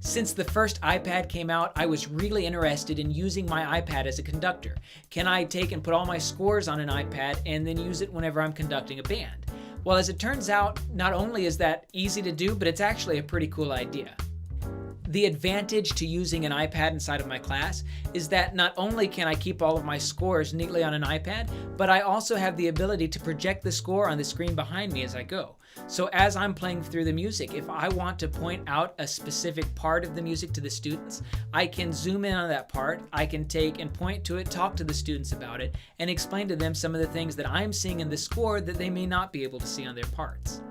Since the first iPad came out, I was really interested in using my iPad as a conductor. Can I take and put all my scores on an iPad and then use it whenever I'm conducting a band? Well, as it turns out, not only is that easy to do, but it's actually a pretty cool idea. The advantage to using an iPad inside of my class is that not only can I keep all of my scores neatly on an iPad, but I also have the ability to project the score on the screen behind me as I go. So as I'm playing through the music, if I want to point out a specific part of the music to the students, I can zoom in on that part, I can take and point to it, talk to the students about it, and explain to them some of the things that I'm seeing in the score that they may not be able to see on their parts.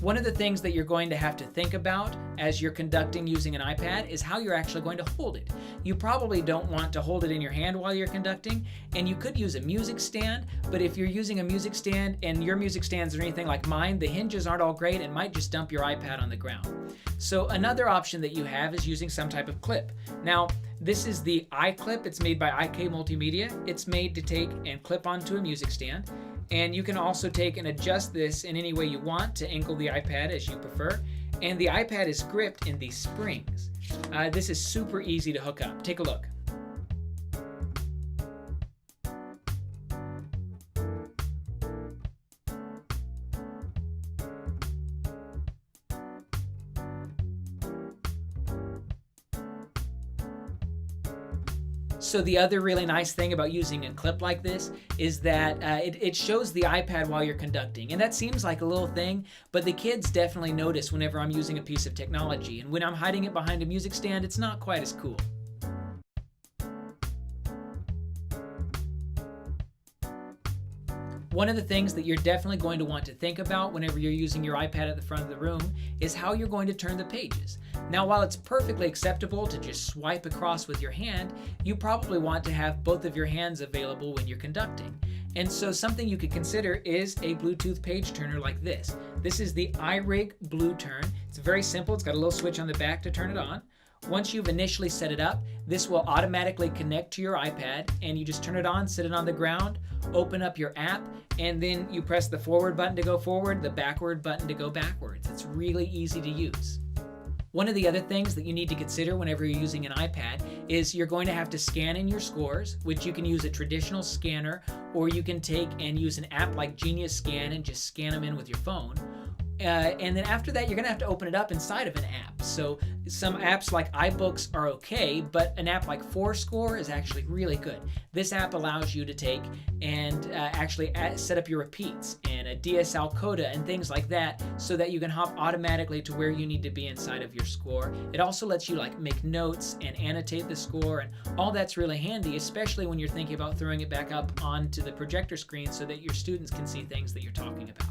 One of the things that you're going to have to think about as you're conducting using an iPad is how you're actually going to hold it. You probably don't want to hold it in your hand while you're conducting, and you could use a music stand, but if you're using a music stand and your music stands are anything like mine, the hinges aren't all great and might just dump your iPad on the ground. So another option that you have is using some type of clip. Now, this is the iKlip. It's made by IK Multimedia. It's made to take and clip onto a music stand. And you can also take and adjust this in any way you want to angle the iPad as you prefer. And the iPad is gripped in these springs. This is super easy to hook up. Take a look. So the other really nice thing about using a clip like this is that it shows the iPad while you're conducting. And that seems like a little thing, but the kids definitely notice whenever I'm using a piece of technology. And when I'm hiding it behind a music stand, it's not quite as cool. One of the things that you're definitely going to want to think about whenever you're using your iPad at the front of the room is how you're going to turn the pages. Now, while it's perfectly acceptable to just swipe across with your hand, you probably want to have both of your hands available when you're conducting. And so something you could consider is a Bluetooth page turner like this. This is the iRig Blue Turn. It's very simple. It's got a little switch on the back to turn it on. Once you've initially set it up, this will automatically connect to your iPad, and you just turn it on, sit it on the ground, open up your app, and then you press the forward button to go forward, the backward button to go backwards. It's really easy to use. One of the other things that you need to consider whenever you're using an iPad is you're going to have to scan in your scores, which you can use a traditional scanner, or you can take and use an app like Genius Scan and just scan them in with your phone. And then after that, you're going to have to open it up inside of an app. So some apps like iBooks are okay, but an app like forScore is actually really good. This app allows you to take and actually set up your repeats and a DSL coda and things like that so that you can hop automatically to where you need to be inside of your score. It also lets you make notes and annotate the score, and all that's really handy, especially when you're thinking about throwing it back up onto the projector screen so that your students can see things that you're talking about.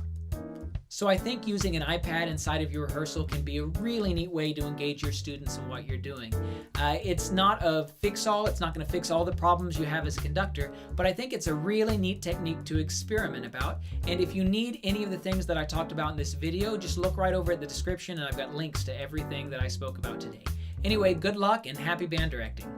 So I think using an iPad inside of your rehearsal can be a really neat way to engage your students in what you're doing. It's not a fix-all, it's not going to fix all the problems you have as a conductor, but I think it's a really neat technique to experiment about. And if you need any of the things that I talked about in this video, just look right over at the description and I've got links to everything that I spoke about today. Anyway, good luck and happy band directing.